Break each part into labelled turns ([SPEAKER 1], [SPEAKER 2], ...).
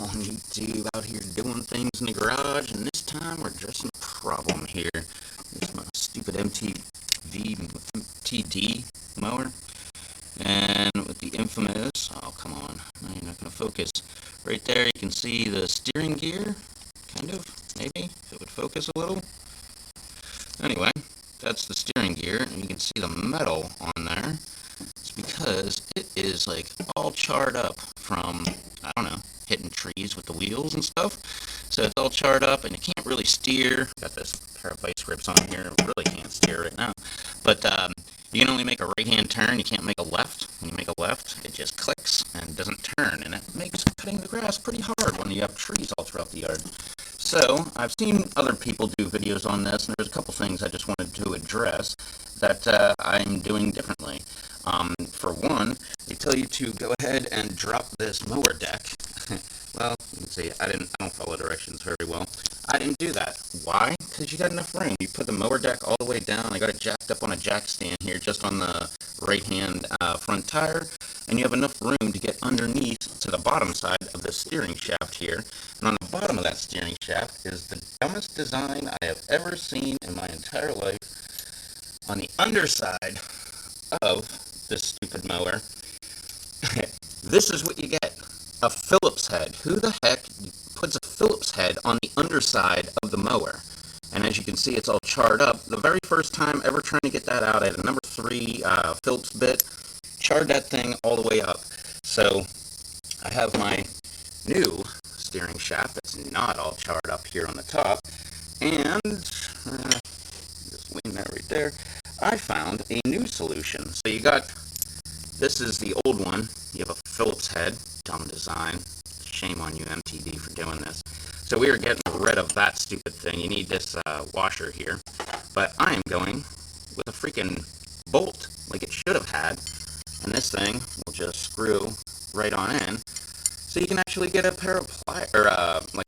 [SPEAKER 1] on YouTube out here doing things in the garage, and this time we're addressing a problem here. This is my stupid MTD mower, and with the infamous, oh come on, now you're not going to focus. Right there you can see the steering gear, kind of, maybe, if it would focus a little. Anyway, that's the steering gear, and you can see the metal on there. It's because it is like all charred up from, I don't know, hitting trees with the wheels and stuff. So it's all charred up and you can't really steer. Got this pair of vice grips on here. Really can't steer right now. But you can only make a right-hand turn. You can't make a left. When you make a left, it just clicks and doesn't turn. And it makes cutting the grass pretty hard when you have trees all throughout the yard. So I've seen other people do videos on this, and there's a couple things I just wanted to address that I'm doing differently. For one, they tell you to go ahead and drop this mower deck. Well, you can see I don't follow directions very well. I didn't do that. Why? Because you got enough room. You put the mower deck all the way down. I got it jacked up on a jack stand here, just on the right-hand front tire, and you have enough room to get underneath to the bottom side of the steering shaft here. And on the bottom of that steering shaft is the dumbest design I have ever seen in my entire life. On the underside of this stupid mower, this is what you get. A Phillips head. Who the heck puts a Phillips head on the underside of the mower? And as you can see, it's all charred up. The very first time ever trying to get that out, I had a number 3 Phillips bit, charred that thing all the way up. So I have my new steering shaft that's not all charred up here on the top, and just lean that right there. I found a new solution. So you got, this is the old one. You have a Phillips head. Dumb design. Shame on you, MTD, for doing this. So we are getting rid of that stupid thing. You need this washer here. But I am going with a freaking bolt, like it should have had. And this thing will just screw right on in. So you can actually get a pair of like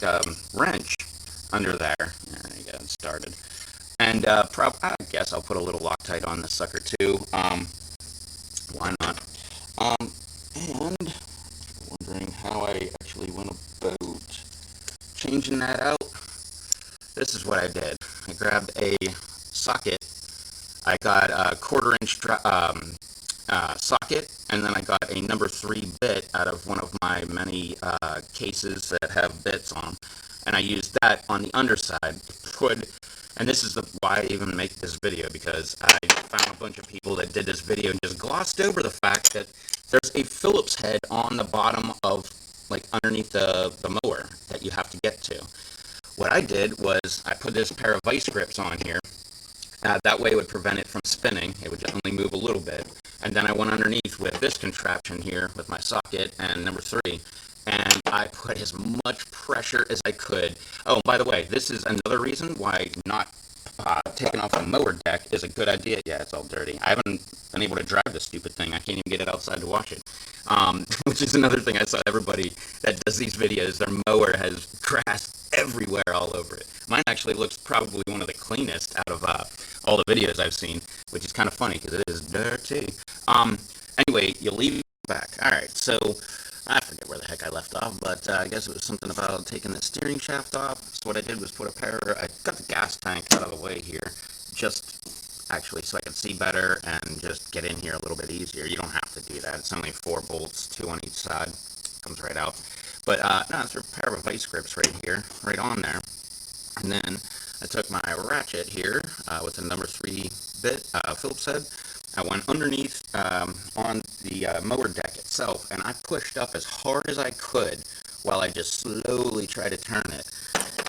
[SPEAKER 1] a wrench under there. There you go, it started. And I guess I'll put a little Loctite on this sucker too. Why not? And wondering how I actually went about changing that out. This is what I did. I grabbed a socket. I got a 1/4-inch socket, and then I got a number 3 bit out of one of my many cases that have bits on, and I used that on the underside. And this is why I even make this video, because I found a bunch of people that did this video and just glossed over the fact that there's a Phillips head on the bottom of, like, underneath the mower that you have to get to. What I did was I put this pair of vice grips on here. That way it would prevent it from spinning. It would only move a little bit. And then I went underneath with this contraption here with my socket and number 3. And I put as much pressure as I could. Oh, by the way, this is another reason why not taking off a mower deck is a good idea. Yeah, it's all dirty. I haven't been able to drive this stupid thing. I can't even get it outside to wash it. Which is another thing I saw everybody that does these videos, their mower has grass everywhere all over it. Mine actually looks probably one of the cleanest out of all the videos I've seen, which is kind of funny because it is dirty. Anyway, you leave it back. Alright, so I forget where the heck I left off, but I guess it was something about taking the steering shaft off. So what I did was I got the gas tank out of the way here, just actually so I could see better and just get in here a little bit easier. You don't have to do that. It's only 4 bolts, 2 on each side. Comes right out. But no, it's a pair of vice grips right here, right on there. And then I took my ratchet here with a number 3 bit Phillips head. I went underneath on the mower deck itself, and I pushed up as hard as I could while I just slowly tried to turn it.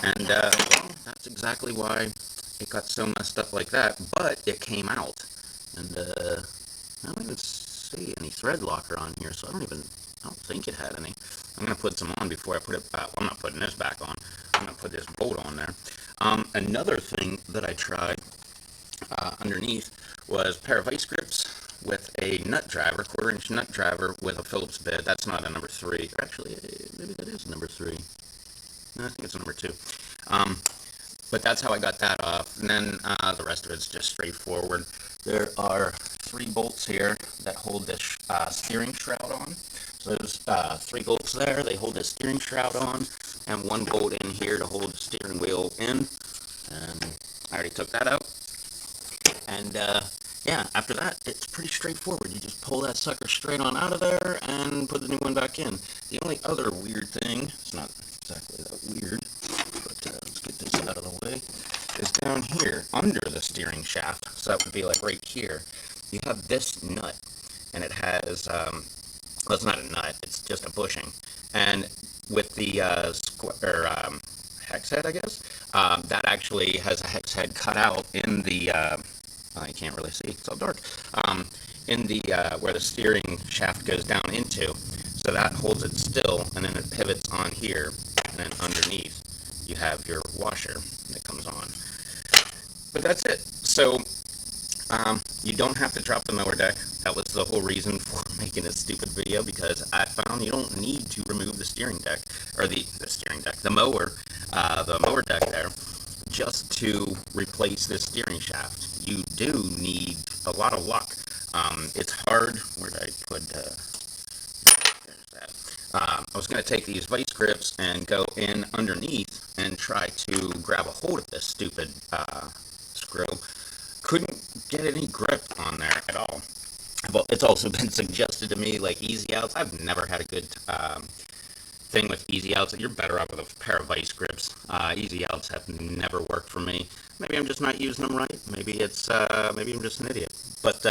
[SPEAKER 1] And well, that's exactly why it got so messed up like that, but it came out. And I don't even see any thread locker on here, so I don't think it had any. I'm going to put some on before I put it back. Well, I'm not putting this back on. I'm going to put this bolt on there. Another thing that I tried underneath was a pair of vice grips with a nut driver, 1/4-inch nut driver with a Phillips bit. That's not a number 3. Actually, maybe that is number 3. No, I think it's a number 2. But that's how I got that off. And then the rest of it's just straightforward. There are 3 bolts here that hold this steering shroud on. those 3 bolts there, they hold the steering shroud on, and 1 bolt in here to hold the steering wheel in. And I already took that out. And yeah, after that, it's pretty straightforward. You just pull that sucker straight on out of there and put the new one back in. The only other weird thing, it's not exactly that weird, but let's get this out of the way, is down here under the steering shaft. So that would be like right here. You have this nut, and it has, well, it's not a nut, it's just a bushing. And with the hex head, I guess, that actually has a hex head cut out in the, you can't really see, it's all dark, in the, where the steering shaft goes down into. So that holds it still, and then it pivots on here, and then underneath you have your washer that comes on. But that's it. So you don't have to drop the mower deck. That was the whole reason for making this stupid video, because I found you don't need to remove the steering deck, or the steering deck, the mower deck there, just to replace this steering shaft. You do need a lot of luck. It's hard. Where did I put, there's that. I was going to take these vice grips and go in underneath and try to grab a hold of this stupid screw. Couldn't get any grip on there at all. Well, it's also been suggested to me, like, easy outs. I've never had a good thing with easy outs. You're better off with a pair of vice grips. Easy outs have never worked for me. Maybe I'm just not using them right. Maybe it's maybe I'm just an idiot. But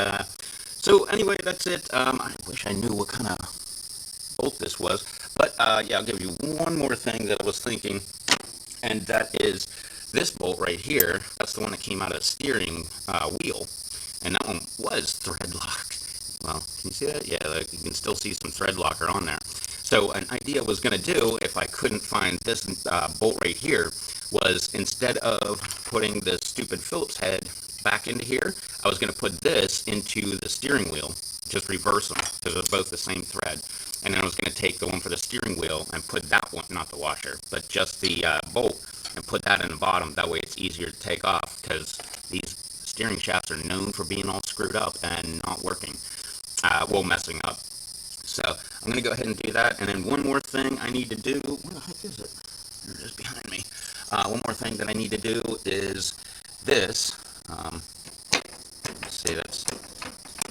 [SPEAKER 1] so anyway, that's it. I wish I knew what kind of bolt this was. But yeah, I'll give you one more thing that I was thinking, and that is this bolt right here. That's the one that came out of the steering wheel, and that one was thread locked. Well, can you see that? Yeah, you can still see some thread locker on there. So an idea I was going to do, if I couldn't find this bolt right here, was instead of putting the stupid Phillips head back into here, I was going to put this into the steering wheel, just reverse them, because it's both the same thread. And then I was going to take the one for the steering wheel and put that one, not the washer, but just the bolt, and put that in the bottom. That way it's easier to take off, because these steering shafts are known for being all screwed up and not working, well, messing up. So I'm going to go ahead and do that. And then one more thing I need to do, where the heck is it? They're just behind me. One more thing that I need to do is this. Let's see, that's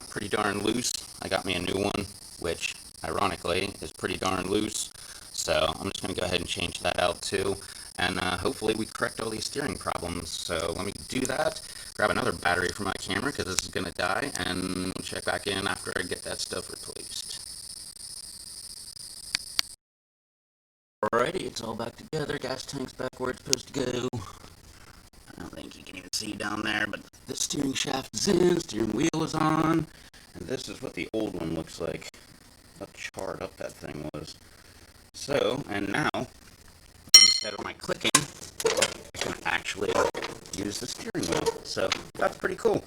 [SPEAKER 1] pretty darn loose. I got me a new one, which ironically is pretty darn loose. So I'm just going to go ahead and change that out too. And hopefully we correct all these steering problems. So let me do that. Grab another battery for my camera, because this is going to die, and check back in after I get that stuff replaced. Alrighty, it's all back together. Gas tank's back where it's supposed to go. I don't think you can even see down there, but the steering shaft is in, steering wheel is on, and this is what the old one looks like. How charred up that thing was. So, and now, instead of my clicking, I can actually use the steering wheel. So that's pretty cool.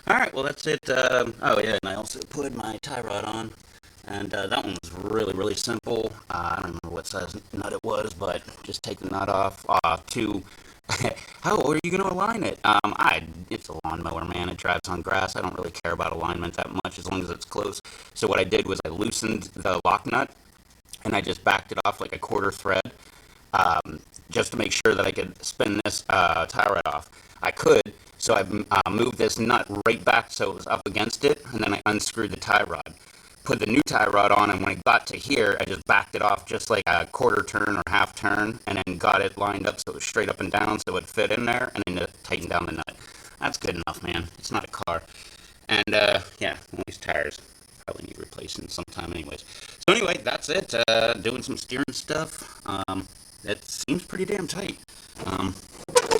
[SPEAKER 1] Alright, well that's it. Oh yeah, and I also put my tie rod on. And that one was really, really simple. I don't remember what size nut it was, but just take the nut off. How are you going to align it? It's a lawnmower, man. It drives on grass. I don't really care about alignment that much as long as it's close. So what I did was I loosened the lock nut, and I just backed it off like a quarter thread, just to make sure that I could spin this tie rod off. I could, so I moved this nut right back so it was up against it, and then I unscrewed the tie rod. Put the new tie rod on, and when it got to here, I just backed it off just like a quarter turn or half turn, and then got it lined up so it was straight up and down so it would fit in there, and then tighten down the nut. That's good enough, man. It's not a car. And yeah, all these tires probably need replacing sometime anyways. So anyway, that's it. Doing some steering stuff. It seems pretty damn tight.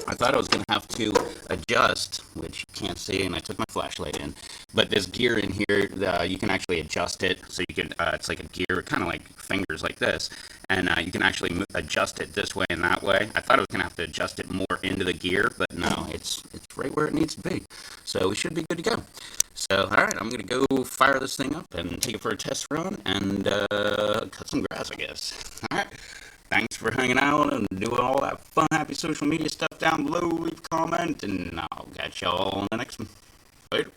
[SPEAKER 1] I thought I was going to have to adjust, which you can't see, and I took my flashlight in. But this gear in here, you can actually adjust it. So you can, it's like a gear, kind of like fingers like this. And you can actually adjust it this way and that way. I thought I was going to have to adjust it more into the gear, but no, it's right where it needs to be. So we should be good to go. So, alright, I'm going to go fire this thing up and take it for a test run and cut some grass, I guess. Alright. Thanks for hanging out and doing all that fun, happy social media stuff down below. Leave a comment, and I'll catch y'all on the next one. Later.